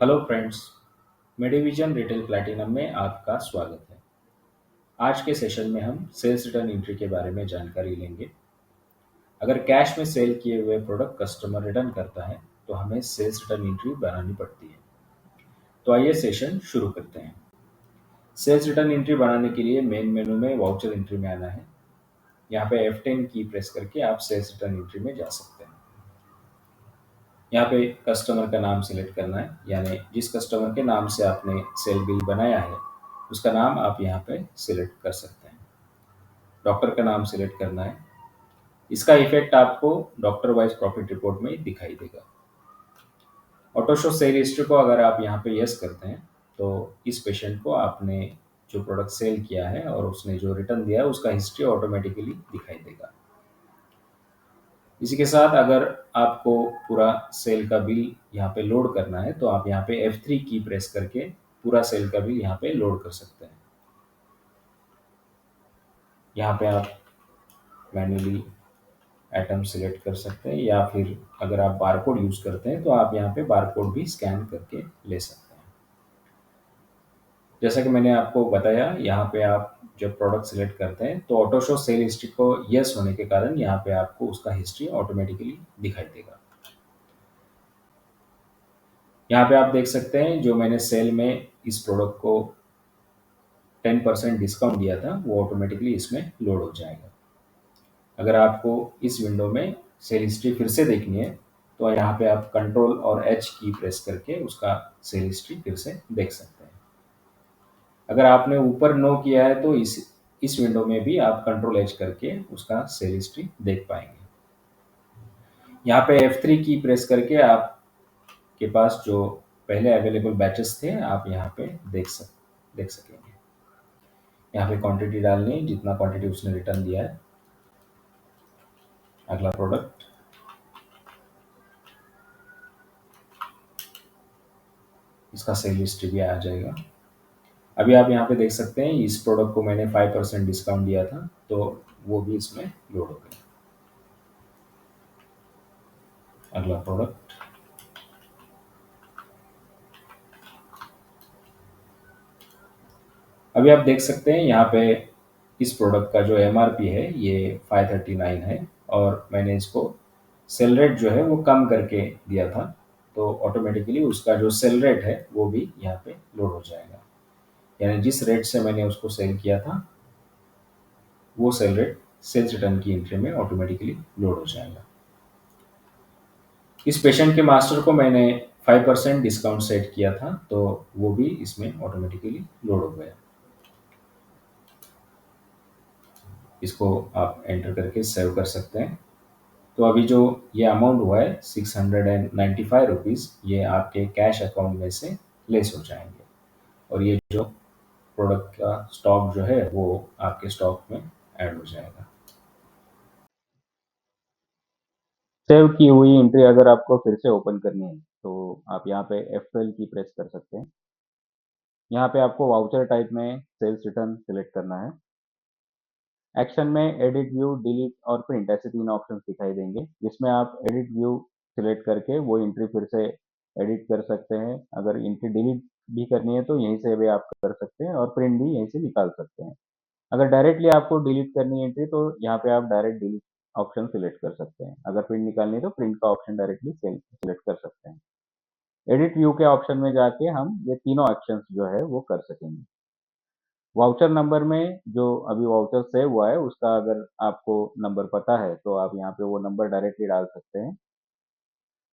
Hello friends, Medivision retail platinum में आपका स्वागत है। आज के सेशन में हम सेल्स रिटर्न एंट्री के बारे में जानकारी लेंगे। अगर कैश में सेल किए हुए प्रोडक्ट कस्टमर रिटर्न करता है तो हमें सेल्स रिटर्न एंट्री बनानी पड़ती है। तो आइए सेशन शुरू करते हैं। सेल्स रिटर्न एंट्री बनाने के लिए मेन मेनू में वाउचर एंट्री में आना है। यहाँ पे F10 की प्रेस करके आप सेल्स रिटर्न एंट्री में जा सकते हैं। यहाँ पे कस्टमर का नाम सिलेक्ट करना है, यानी जिस कस्टमर के नाम से आपने सेल बिल बनाया है उसका नाम आप यहाँ पे सिलेक्ट कर सकते हैं। डॉक्टर का नाम सिलेक्ट करना है। इसका इफेक्ट आपको डॉक्टर वाइज प्रॉफिट रिपोर्ट में दिखाई देगा। ऑटो शो सेल हिस्ट्री को अगर आप यहाँ पे यस करते हैं तो इस पेशेंट को आपने जो प्रोडक्ट सेल किया है और उसने जो रिटर्न दिया है उसका हिस्ट्री ऑटोमेटिकली दिखाई देगा। इसी के साथ अगर आपको पूरा सेल का बिल यहाँ पे लोड करना है तो आप यहाँ पे F3 की प्रेस करके पूरा सेल का बिल यहाँ पे लोड कर सकते हैं। यहाँ पे आप मैन्युअली आइटम सिलेक्ट कर सकते हैं, या फिर अगर आप बारकोड यूज़ करते हैं तो आप यहाँ पे बारकोड भी स्कैन करके ले सकते हैं। जैसा कि मैंने आपको बताया, यहाँ पे आप जब प्रोडक्ट सिलेक्ट करते हैं तो ऑटो शो सेल हिस्ट्री को यस होने के कारण यहाँ पे आपको उसका हिस्ट्री ऑटोमेटिकली दिखाई देगा। यहाँ पे आप देख सकते हैं जो मैंने सेल में इस प्रोडक्ट को 10% डिस्काउंट दिया था वो ऑटोमेटिकली इसमें लोड हो जाएगा। अगर आपको इस विंडो में सेल हिस्ट्री फिर से देखनी है तो यहाँ पे आप कंट्रोल और H की प्रेस करके उसका सेल हिस्ट्री फिर से देख सकते हैं। अगर आपने ऊपर नो किया है तो इस विंडो में भी आप कंट्रोल H करके उसका सेल हिस्ट्री देख पाएंगे। यहाँ पे F3 की प्रेस करके आपके पास जो पहले अवेलेबल बैचेस थे आप यहाँ पे देख सकेंगे। यहाँ पे क्वांटिटी डालनी है, जितना क्वांटिटी उसने रिटर्न दिया है। अगला प्रोडक्ट, इसका सेल हिस्ट्री भी आ जाएगा। अभी आप यहाँ पे देख सकते हैं इस प्रोडक्ट को मैंने 5% डिस्काउंट दिया था तो वो भी इसमें लोड हो गया। अगला प्रोडक्ट, अभी आप देख सकते हैं यहाँ पे इस प्रोडक्ट का जो MRP है ये 539 है और मैंने इसको सेल रेट जो है वो कम करके दिया था, तो ऑटोमेटिकली उसका जो सेल रेट है वो भी यहाँ पे लोड हो जाएगा। यानी जिस रेट से मैंने उसको सेल किया था वो सेल रेट सेल्स रिटर्न की एंट्री में ऑटोमेटिकली लोड हो जाएगा। इस पेशेंट के मास्टर को मैंने 5% डिस्काउंट सेट किया था तो वो भी इसमें ऑटोमेटिकली लोड हो गया। इसको आप एंटर करके सेव कर सकते हैं। तो अभी जो ये अमाउंट हुआ है 695 रुपीज़, ये आपके कैश अकाउंट में से लेस हो जाएंगे और ये जो प्रोडक्ट का स्टॉक जो है वो आपके स्टॉक में ऐड हो जाएगा। सेव की हुई एंट्री अगर आपको फिर से ओपन करनी है तो आप यहाँ पे F12 की प्रेस कर सकते हैं। यहाँ पे आपको वाउचर टाइप में सेल्स रिटर्न सिलेक्ट करना है। एक्शन में एडिट व्यू, डिलीट और प्रिंट ऐसे 3 ऑप्शंस दिखाई देंगे, जिसमें आप एडिट व्यू सिलेक्ट करके वो एंट्री फिर से एडिट कर सकते हैं। अगर एंट्री डिलीट भी करनी है तो यहीं से भी आप कर सकते हैं और प्रिंट भी यहीं से निकाल सकते हैं। अगर डायरेक्टली आपको डिलीट करनी है एंट्री तो यहाँ पे आप डायरेक्ट डिलीट ऑप्शन सिलेक्ट कर सकते हैं। अगर प्रिंट निकालनी है तो प्रिंट का ऑप्शन डायरेक्टली सिलेक्ट कर सकते हैं। एडिट व्यू के ऑप्शन में जाके हम ये तीनों एक्शंस जो है वो कर सकेंगे। वाउचर नंबर में जो अभी वाउचर सेव हुआ है उसका अगर आपको नंबर पता है तो आप यहाँ पे वो नंबर डायरेक्टली डाल सकते हैं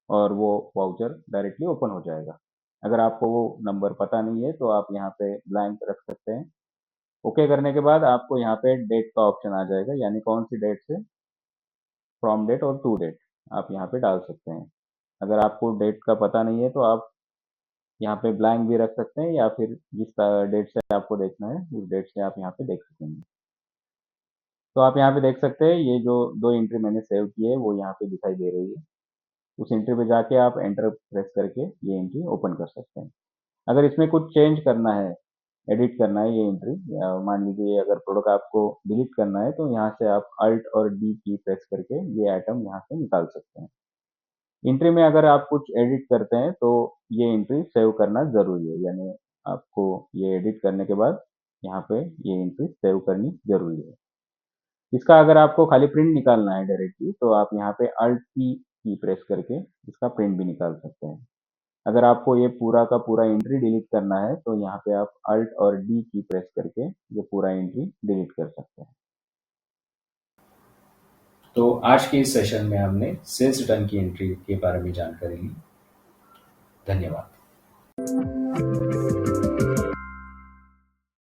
और वो वाउचर डायरेक्टली ओपन हो जाएगा। अगर आपको वो नंबर पता नहीं है तो आप यहाँ पे ब्लैंक रख सकते हैं। ओके करने के बाद आपको यहाँ पे डेट का ऑप्शन आ जाएगा, यानी कौन सी डेट से, फ्रॉम डेट और टू डेट आप यहाँ पे डाल सकते हैं। अगर आपको डेट का पता नहीं है तो आप यहाँ पे ब्लैंक भी रख सकते हैं, या फिर जिस डेट से आपको देखना है उस डेट से आप यहाँ पे देख सकेंगे। तो आप यहाँ पे देख सकते हैं ये जो 2 एंट्री मैंने सेव की है वो यहाँ पे दिखाई दे रही है। उस एंट्री पे जाके आप एंटर प्रेस करके ये एंट्री ओपन कर सकते हैं। अगर इसमें कुछ चेंज करना है, एडिट करना है ये एंट्री, मान लीजिए अगर प्रोडक्ट आपको डिलीट करना है तो यहाँ से आप अल्ट और डी की प्रेस करके ये आइटम यहाँ से निकाल सकते हैं। एंट्री में अगर आप कुछ एडिट करते हैं तो ये एंट्री सेव करना ज़रूरी है, यानी आपको ये एडिट करने के बाद यहाँ पे ये एंट्री सेव करनी ज़रूरी है। इसका अगर आपको खाली प्रिंट निकालना है डायरेक्टली तो आप यहाँ पे अल्ट की प्रेस करके इसका प्रिंट भी निकाल सकते हैं। अगर आपको ये पूरा का पूरा एंट्री डिलीट करना है तो यहाँ पे आप अल्ट और डी की प्रेस करके ये पूरा एंट्री डिलीट कर सकते हैं। तो आज के इस सेशन में हमने सेल्स रिटर्न की एंट्री के बारे में जानकारी ली। धन्यवाद।